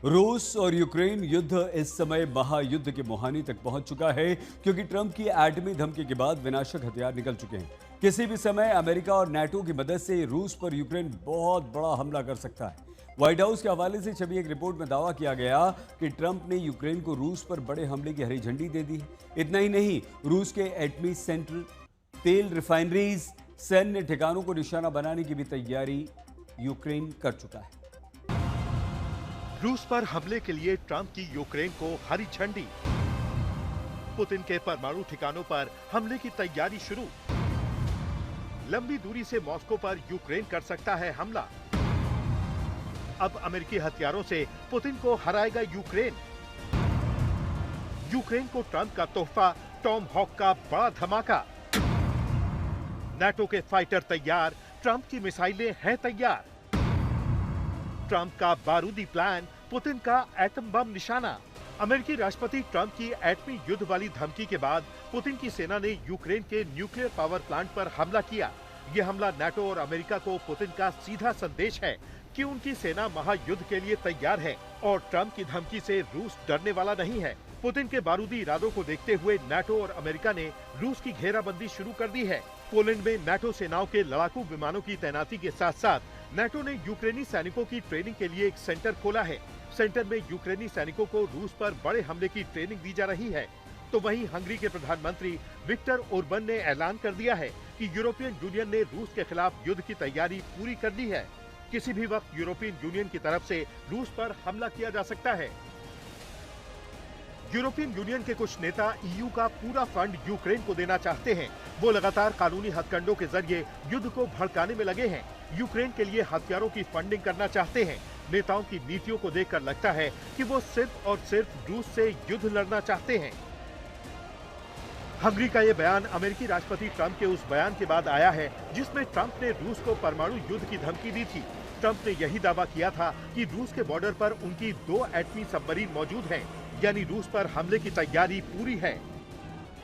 रूस और यूक्रेन युद्ध इस समय महायुद्ध के मुहाने तक पहुंच चुका है क्योंकि ट्रंप की एटमी धमकी के बाद विनाशक हथियार निकल चुके हैं। किसी भी समय अमेरिका और नाटो की मदद से रूस पर यूक्रेन बहुत बड़ा हमला कर सकता है। व्हाइट हाउस के हवाले से छपी एक रिपोर्ट में दावा किया गया कि ट्रंप ने यूक्रेन को रूस पर बड़े हमले की हरी झंडी दे दी है। इतना ही नहीं, रूस के एटमी सेंटर, तेल रिफाइनरीज, सैन्य ठिकानों को निशाना बनाने की भी तैयारी यूक्रेन कर चुका है। रूस पर हमले के लिए ट्रंप की यूक्रेन को हरी झंडी। पुतिन के परमाणु ठिकानों पर हमले की तैयारी शुरू। लंबी दूरी से मॉस्को पर यूक्रेन कर सकता है हमला। अब अमेरिकी हथियारों से पुतिन को हराएगा यूक्रेन। यूक्रेन को ट्रंप का तोहफा, टॉम हॉक का बड़ा धमाका। नाटो के फाइटर तैयार, ट्रंप की मिसाइलें हैं तैयार। ट्रंप का बारूदी प्लान, पुतिन का एटम बम निशाना। अमेरिकी राष्ट्रपति ट्रंप की एटमी युद्ध वाली धमकी के बाद पुतिन की सेना ने यूक्रेन के न्यूक्लियर पावर प्लांट पर हमला किया। यह हमला नाटो और अमेरिका को पुतिन का सीधा संदेश है कि उनकी सेना महायुद्ध के लिए तैयार है और ट्रंप की धमकी से रूस डरने वाला नहीं है। पुतिन के बारूदी इरादों को देखते हुए नाटो और अमेरिका ने रूस की घेराबंदी शुरू कर दी है। पोलैंड में नाटो सेनाओं के लड़ाकू विमानों की तैनाती के साथ साथ नाटो ने यूक्रेनी सैनिकों की ट्रेनिंग के लिए एक सेंटर खोला है। सेंटर में यूक्रेनी सैनिकों को रूस पर बड़े हमले की ट्रेनिंग दी जा रही है। तो वहीं हंगरी के प्रधानमंत्री विक्टर ओरबन ने ऐलान कर दिया है कि यूरोपियन यूनियन ने रूस के खिलाफ युद्ध की तैयारी पूरी कर ली है। किसी भी वक्त यूरोपियन यूनियन की तरफ से रूस पर हमला किया जा सकता है। यूरोपियन यूनियन के कुछ नेता ईयू का पूरा फंड यूक्रेन को देना चाहते हैं। वो लगातार कानूनी हथकंडों के जरिए युद्ध को भड़काने में लगे हैं। यूक्रेन के लिए हथियारों की फंडिंग करना चाहते हैं। नेताओं की नीतियों को देखकर लगता है कि वो सिर्फ और सिर्फ रूस से युद्ध लड़ना चाहते हैं। हंगरी का ये बयान अमेरिकी राष्ट्रपति ट्रंप के उस बयान के बाद आया है जिसमें ट्रंप ने रूस को परमाणु युद्ध की धमकी दी थी। ट्रंप ने यही दावा किया था कि रूस के बॉर्डर पर उनकी 2 एटमी सबमरीन मौजूद हैं, यानी रूस पर हमले की तैयारी पूरी है।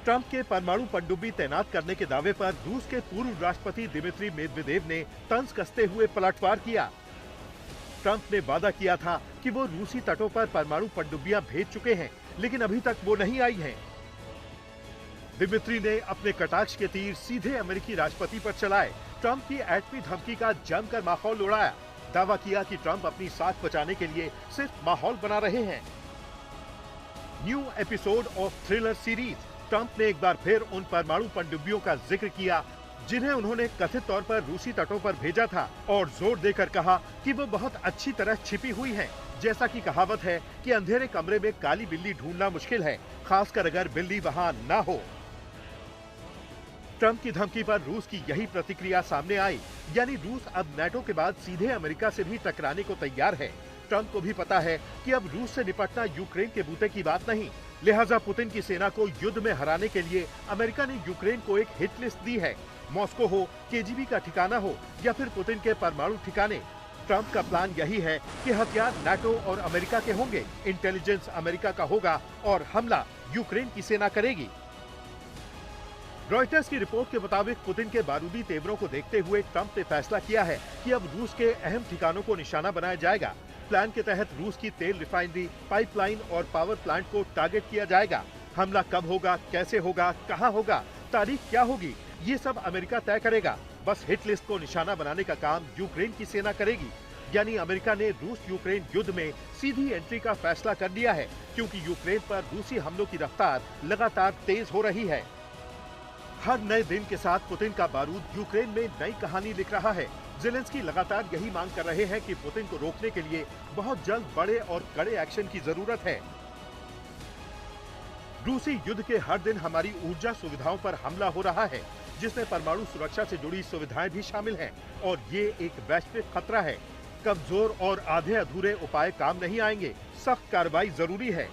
ट्रंप के परमाणु पनडुब्बी तैनात करने के दावे पर रूस के पूर्व राष्ट्रपति दिमित्री मेदवेदेव ने तंज कसते हुए पलटवार किया। ट्रंप ने वादा किया था कि वो रूसी तटों पर परमाणु पनडुब्बियां भेज चुके हैं, लेकिन अभी तक वो नहीं आई हैं। दिमित्री ने अपने कटाक्ष के तीर सीधे अमेरिकी राष्ट्रपति पर चलाए। ट्रंप की एटमी धमकी का जमकर माहौल उड़ाया। दावा किया कि ट्रंप अपनी साख बचाने के लिए सिर्फ माहौल बना रहे हैं। New episode of thriller series. Trump ने एक बार फिर उन परमाणु पनडुब्बियों का जिक्र किया जिन्हें उन्होंने कथित तौर पर रूसी तटों पर भेजा था और जोर देकर कहा कि वो बहुत अच्छी तरह छिपी हुई हैं। जैसा कि कहावत है कि अंधेरे कमरे में काली बिल्ली ढूंढना मुश्किल है, खासकर अगर बिल्ली वहां ना हो। ट्रंप की धमकी पर रूस की यही प्रतिक्रिया सामने आई, यानी रूस अब नाटो के बाद सीधे अमेरिका से भी टकराने को तैयार है। ट्रंप को भी पता है कि अब रूस से निपटना यूक्रेन के बूते की बात नहीं, लिहाजा पुतिन की सेना को युद्ध में हराने के लिए अमेरिका ने यूक्रेन को एक हिट लिस्ट दी है। मॉस्को हो, केजीबी का ठिकाना हो या फिर पुतिन के परमाणु ठिकाने, ट्रंप का प्लान यही है कि हथियार नाटो और अमेरिका के होंगे, इंटेलिजेंस अमेरिका का होगा और हमला यूक्रेन की सेना करेगी। रॉयटर्स की रिपोर्ट के मुताबिक पुतिन के बारूदी तेवरों को देखते हुए ट्रंप ने फैसला किया है कि अब रूस के अहम ठिकानों को निशाना बनाया जाएगा। प्लान के तहत रूस की तेल रिफाइनरी, पाइपलाइन और पावर प्लांट को टारगेट किया जाएगा। हमला कब होगा, कैसे होगा, कहां होगा, तारीख क्या होगी, ये सब अमेरिका तय करेगा। बस हिट लिस्ट को निशाना बनाने का काम यूक्रेन की सेना करेगी। यानी अमेरिका ने रूस यूक्रेन युद्ध में सीधी एंट्री का फैसला कर लिया है, क्योंकि यूक्रेन पर रूसी हमलों की रफ्तार लगातार तेज हो रही है। हर नए दिन के साथ पुतिन का बारूद यूक्रेन में नई कहानी लिख रहा है। ज़ेलेंस्की लगातार यही मांग कर रहे हैं कि पुतिन को रोकने के लिए बहुत जल्द बड़े और कड़े एक्शन की जरूरत है। रूसी युद्ध के हर दिन हमारी ऊर्जा सुविधाओं पर हमला हो रहा है, जिसमें परमाणु सुरक्षा से जुड़ी सुविधाएं भी शामिल हैं, और ये एक वैश्विक खतरा है। कमजोर और आधे अधूरे उपाय काम नहीं आएंगे, सख्त कार्रवाई जरूरी है।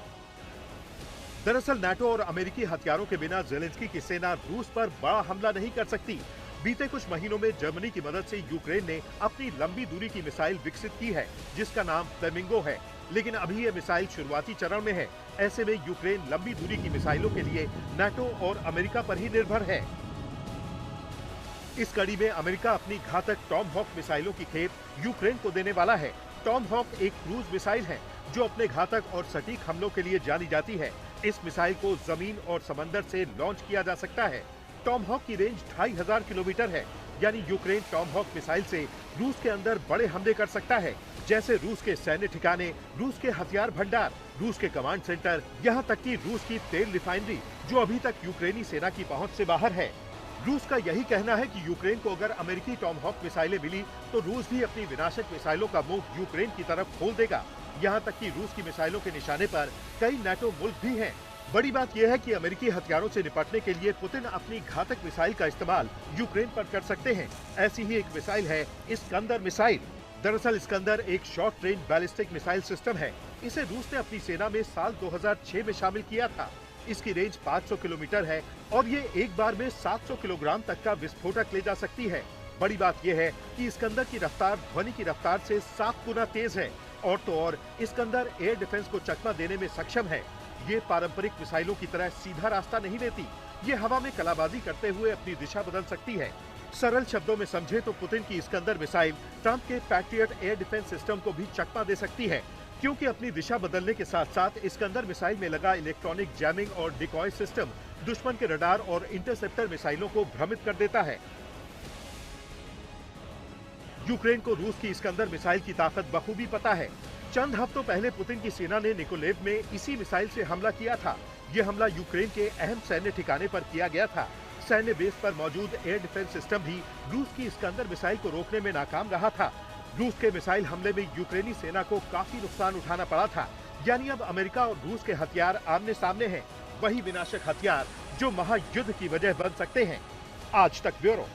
दरअसल नाटो और अमेरिकी हथियारों के बिना ज़ेलेंस्की की सेना रूस पर बड़ा हमला नहीं कर सकती। बीते कुछ महीनों में जर्मनी की मदद से यूक्रेन ने अपनी लंबी दूरी की मिसाइल विकसित की है, जिसका नाम फ्लेमिंगो है, लेकिन अभी ये मिसाइल शुरुआती चरण में है। ऐसे में यूक्रेन लंबी दूरी की मिसाइलों के लिए नाटो और अमेरिका पर ही निर्भर है। इस कड़ी में अमेरिका अपनी घातक टॉम हॉक मिसाइलों की खेप यूक्रेन को देने वाला है। टॉम हॉक एक क्रूज मिसाइल है जो अपने घातक और सटीक हमलों के लिए जानी जाती है। इस मिसाइल को जमीन और समंदर से लॉन्च किया जा सकता है। टॉमहॉक की रेंज 2500 किलोमीटर है, यानी यूक्रेन टॉमहॉक मिसाइल से रूस के अंदर बड़े हमले कर सकता है, जैसे रूस के सैन्य ठिकाने, रूस के हथियार भंडार, रूस के कमांड सेंटर, यहाँ तक कि रूस की तेल रिफाइनरी, जो अभी तक यूक्रेनी सेना की पहुंच से बाहर है। रूस का यही कहना है कि यूक्रेन को अगर अमेरिकी टॉमहॉक मिसाइलें मिली तो रूस भी अपनी विनाशक मिसाइलों का मुंह यूक्रेन की तरफ खोल देगा। यहाँ तक कि रूस की मिसाइलों के निशाने पर कई नाटो मुल्क भी हैं। बड़ी बात यह है कि अमेरिकी हथियारों से निपटने के लिए पुतिन अपनी घातक मिसाइल का इस्तेमाल यूक्रेन पर कर सकते हैं। ऐसी ही एक मिसाइल है इस्कंदर मिसाइल। दरअसल इस्कंदर एक short range ballistic missile system है। इसे रूस ने अपनी सेना में साल 2006 में शामिल किया था। इसकी रेंज 500 किलोमीटर है और ये एक बार में 700 किलोग्राम तक का विस्फोटक ले जा सकती है। बड़ी बात यह है कि इस्कंदर की रफ्तार ध्वनि की रफ्तार से 7 गुना तेज है और तो और इस्कंदर एयर डिफेंस को चकमा देने में सक्षम है। ये पारंपरिक मिसाइलों की तरह सीधा रास्ता नहीं लेती। ये हवा में कलाबाजी करते हुए अपनी दिशा बदल सकती है। सरल शब्दों में समझे तो पुतिन की इस्कंदर मिसाइल ट्रंप के पैट्रियट एयर डिफेंस सिस्टम को भी चकमा दे सकती है, क्योंकि अपनी दिशा बदलने के साथ साथ इस्कंदर मिसाइल में लगा इलेक्ट्रॉनिक जैमिंग और डिकॉय सिस्टम दुश्मन के रडार और इंटरसेप्टर मिसाइलों को भ्रमित कर देता है। यूक्रेन को रूस की इस्कंदर मिसाइल की ताकत बखूबी पता है। चंद हफ्तों पहले पुतिन की सेना ने निकोलेव में इसी मिसाइल से हमला किया था। यह हमला यूक्रेन के अहम सैन्य ठिकाने पर किया गया था। सैन्य बेस पर मौजूद एयर डिफेंस सिस्टम भी रूस की इस्कंदर मिसाइल को रोकने में नाकाम रहा था। रूस के मिसाइल हमले में यूक्रेनी सेना को काफी नुकसान उठाना पड़ा था। यानी अब अमेरिका और रूस के हथियार आमने सामने हैं, वही विनाशक हथियार जो महायुद्ध की वजह बन सकते हैं। आज तक ब्यूरो।